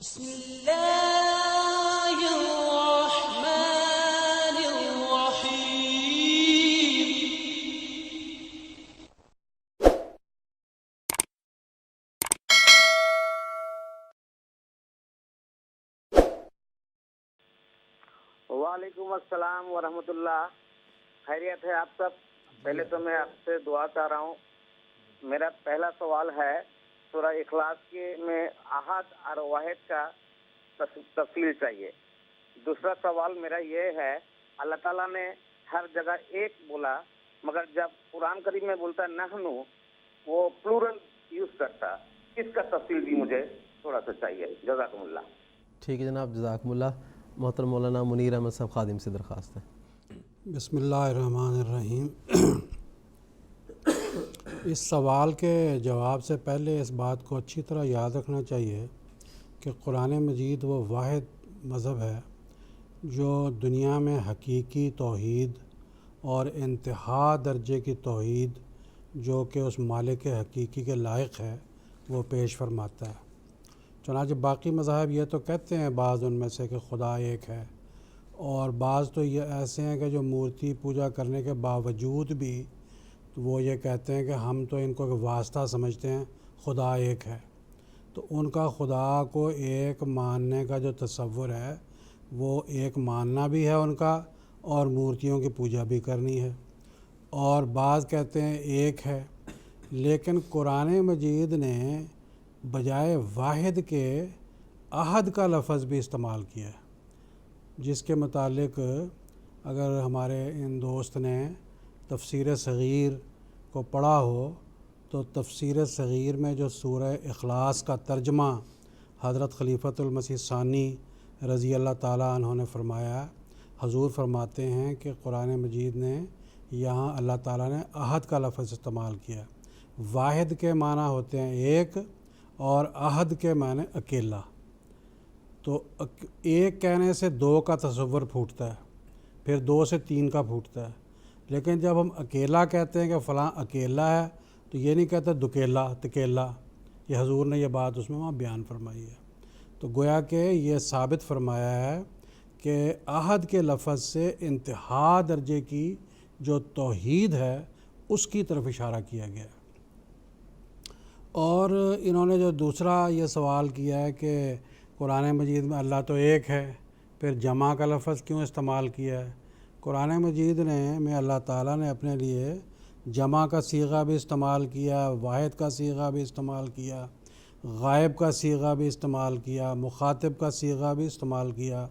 بسم الله الرحمن الرحيم. وعلیکم السلام ورحمۃ اللہ. خیریت ہے آپ سب؟ پہلے تو میں آپ سے دعا چاہ رہا ہوں. میرا پہلا سوال ہے سورہ اخلاص کے میں احد اور واحد کا تفصیل چاہیے. دوسرا سوال میرا یہ ہے، اللہ تعالیٰ نے ہر جگہ ایک بولا، مگر جب قرآن کریم میں بولتا ہے نحنو، وہ پلورل یوز کرتا. اس کا تفصیل بھی مجھے تھوڑا سا چاہیے. جزاکم اللہ. ٹھیک ہے جناب، جزاکم اللہ. محترم مولانا منیر احمد صاحب خادم سے درخواست ہے. بسم اللہ الرحمن الرحیم. اس سوال کے جواب سے پہلے اس بات کو اچھی طرح یاد رکھنا چاہیے کہ قرآن مجید وہ واحد مذہب ہے جو دنیا میں حقیقی توحید اور انتہا درجے کی توحید جو کہ اس مالک حقیقی کے لائق ہے وہ پیش فرماتا ہے. چنانچہ باقی مذاہب یہ تو کہتے ہیں بعض ان میں سے کہ خدا ایک ہے، اور بعض تو یہ ایسے ہیں کہ جو مورتی پوجا کرنے کے باوجود بھی وہ یہ کہتے ہیں کہ ہم تو ان کو واسطہ سمجھتے ہیں، خدا ایک ہے. تو ان کا خدا کو ایک ماننے کا جو تصور ہے وہ ایک ماننا بھی ہے ان کا، اور مورتیوں کی پوجا بھی کرنی ہے. اور بعض کہتے ہیں ایک ہے، لیکن قرآن مجید نے بجائے واحد کے احد کا لفظ بھی استعمال کیا ہے، جس کے متعلق اگر ہمارے ان دوست نے تفسیر صغیر کو پڑھا ہو تو تفسیر صغیر میں جو سورہ اخلاص کا ترجمہ حضرت خلیفۃ المسیح ثانی رضی اللہ تعالیٰ عنہ نے فرمایا، حضور فرماتے ہیں کہ قرآن مجید نے یہاں اللہ تعالیٰ نے احد کا لفظ استعمال کیا. واحد کے معنی ہوتے ہیں ایک، اور احد کے معنی اکیلا. تو ایک کہنے سے دو کا تصور پھوٹتا ہے، پھر دو سے تین کا پھوٹتا ہے. لیکن جب ہم اکیلا کہتے ہیں کہ فلاں اکیلا ہے تو یہ نہیں کہتے دکیلا تکیلا. یہ حضور نے یہ بات اس میں وہاں بیان فرمائی ہے. تو گویا کہ یہ ثابت فرمایا ہے کہ احد کے لفظ سے انتہا درجے کی جو توحید ہے اس کی طرف اشارہ کیا گیا ہے. اور انہوں نے جو دوسرا یہ سوال کیا ہے کہ قرآن مجید میں اللہ تو ایک ہے، پھر جمع کا لفظ کیوں استعمال کیا ہے؟ قرآن مجید میں اللہ تعالیٰ نے اپنے لیے جمع کا صیغہ بھی استعمال کیا، واحد کا صیغہ بھی استعمال کیا، غائب کا صیغہ بھی استعمال کیا، مخاطب کا صیغہ بھی استعمال کیا،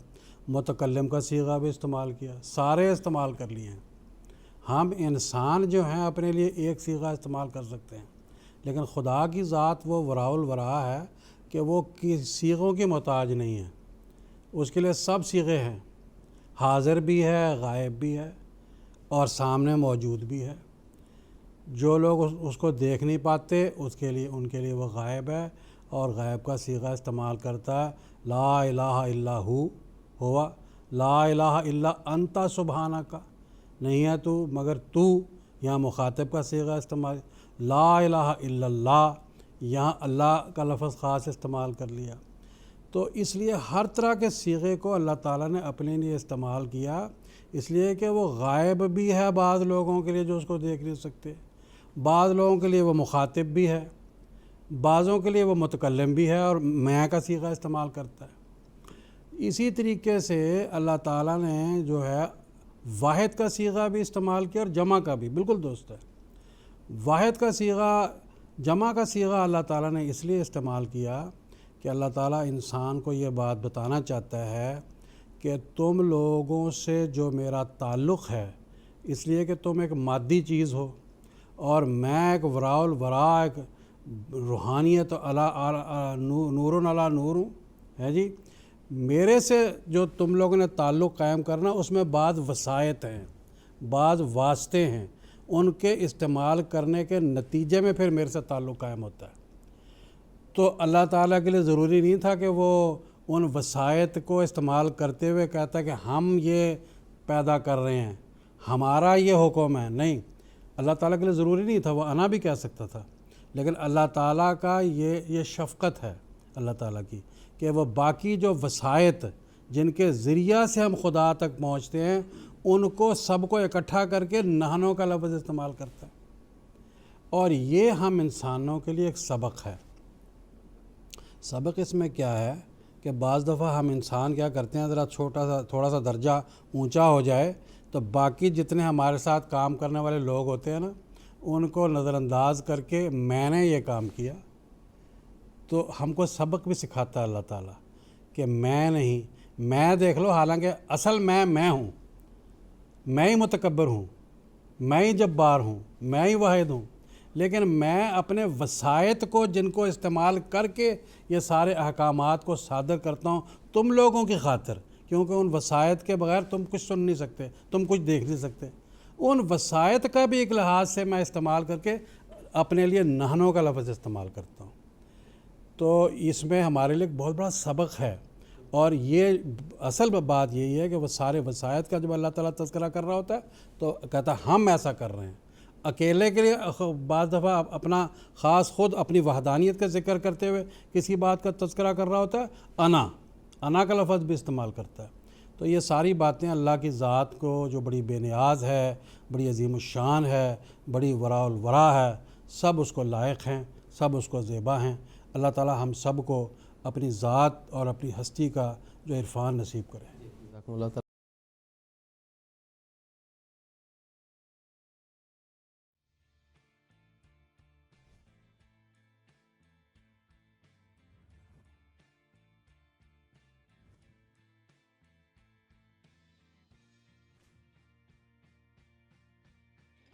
متکلم کا صیغہ بھی استعمال کیا. سارے استعمال کر لیے ہیں. ہم انسان جو ہیں اپنے لیے ایک صیغہ استعمال کر سکتے ہیں، لیکن خدا کی ذات وہ وراء الورا ہے کہ وہ صیغوں کی محتاج نہیں ہے. اس کے لیے سب صیغے ہیں، حاضر بھی ہے، غائب بھی ہے، اور سامنے موجود بھی ہے. جو لوگ اس کو دیکھ نہیں پاتے ان کے لیے وہ غائب ہے، اور غائب کا صیغہ استعمال کرتا ہے لا الہ الا ہوا، لا الہ الا انت سبحانک، نہیں ہے تو مگر تو. یہاں مخاطب کا صیغہ استعمال، لا الہ الا اللہ، یہاں اللہ کا لفظ خاص استعمال کر لیا. تو اس لیے ہر طرح کے صیغے کو اللہ تعالیٰ نے اپنے لیے استعمال کیا، اس لیے کہ وہ غائب بھی ہے بعض لوگوں کے لیے جو اس کو دیکھ نہیں سکتے، بعض لوگوں کے لیے وہ مخاطب بھی ہے، بعضوں کے لیے وہ متکلم بھی ہے اور میں کا صیغہ استعمال کرتا ہے. اسی طریقے سے اللہ تعالیٰ نے جو ہے واحد کا صیغہ بھی استعمال کیا اور جمع کا بھی. بالکل دوست ہے، واحد کا صیغہ، جمع کا صیغہ اللہ تعالیٰ نے اس لیے استعمال کیا کہ اللہ تعالیٰ انسان کو یہ بات بتانا چاہتا ہے کہ تم لوگوں سے جو میرا تعلق ہے، اس لیے کہ تم ایک مادی چیز ہو اور میں ایک وراء الورا، ایک روحانیت نور علی نور ہوں، ہے جی. میرے سے جو تم لوگوں نے تعلق قائم کرنا اس میں بعض وسائط ہیں، بعض واسطے ہیں، ان کے استعمال کرنے کے نتیجے میں پھر میرے سے تعلق قائم ہوتا ہے. تو اللہ تعالیٰ کے لیے ضروری نہیں تھا کہ وہ ان وسائط کو استعمال کرتے ہوئے کہتا کہ ہم یہ پیدا کر رہے ہیں، ہمارا یہ حکم ہے. نہیں، اللہ تعالیٰ کے لیے ضروری نہیں تھا، وہ انا بھی کہہ سکتا تھا. لیکن اللہ تعالیٰ کا یہ شفقت ہے اللہ تعالیٰ کی کہ وہ باقی جو وسائط جن کے ذریعہ سے ہم خدا تک پہنچتے ہیں ان کو سب کو اکٹھا کر کے نہنوں کا لفظ استعمال کرتا ہے، اور یہ ہم انسانوں کے لیے ایک سبق ہے۔ سبق اس میں کیا ہے کہ بعض دفعہ ہم انسان کیا کرتے ہیں، ذرا تھوڑا سا درجہ اونچا ہو جائے تو باقی جتنے ہمارے ساتھ کام کرنے والے لوگ ہوتے ہیں نا ان کو نظر انداز کر کے میں نے یہ کام کیا۔ تو ہم کو سبق بھی سکھاتا ہے اللہ تعالیٰ کہ میں نہیں، میں دیکھ لو، حالانکہ اصل میں ہوں، میں ہی متکبر ہوں، میں ہی جبار ہوں، میں ہی واحد ہوں، لیکن میں اپنے وسائط کو جن کو استعمال کر کے یہ سارے احکامات کو صادر کرتا ہوں تم لوگوں کی خاطر، کیونکہ ان وسائط کے بغیر تم کچھ سن نہیں سکتے، تم کچھ دیکھ نہیں سکتے۔ ان وسائط کا بھی ایک لحاظ سے میں استعمال کر کے اپنے لیے نہنوں کا لفظ استعمال کرتا ہوں۔ تو اس میں ہمارے لیے ایک بہت بڑا سبق ہے، اور یہ اصل بات یہی ہے کہ وہ سارے وسائط کا جب اللہ تعالیٰ تذکرہ کر رہا ہوتا ہے تو کہتا ہے ہم ایسا کر رہے ہیں۔ اکیلے کے لیے بعض دفعہ اپنا خاص خود اپنی وحدانیت کا ذکر کرتے ہوئے کسی بات کا تذکرہ کر رہا ہوتا ہے، انا کا لفظ بھی استعمال کرتا ہے۔ تو یہ ساری باتیں اللہ کی ذات کو جو بڑی بے نیاز ہے، بڑی عظیم الشان ہے، بڑی وراء الورا ہے، سب اس کو لائق ہیں، سب اس کو زیبا ہیں۔ اللہ تعالیٰ ہم سب کو اپنی ذات اور اپنی ہستی کا جو عرفان نصیب کرے۔ جزاکم اللہ تعالیٰ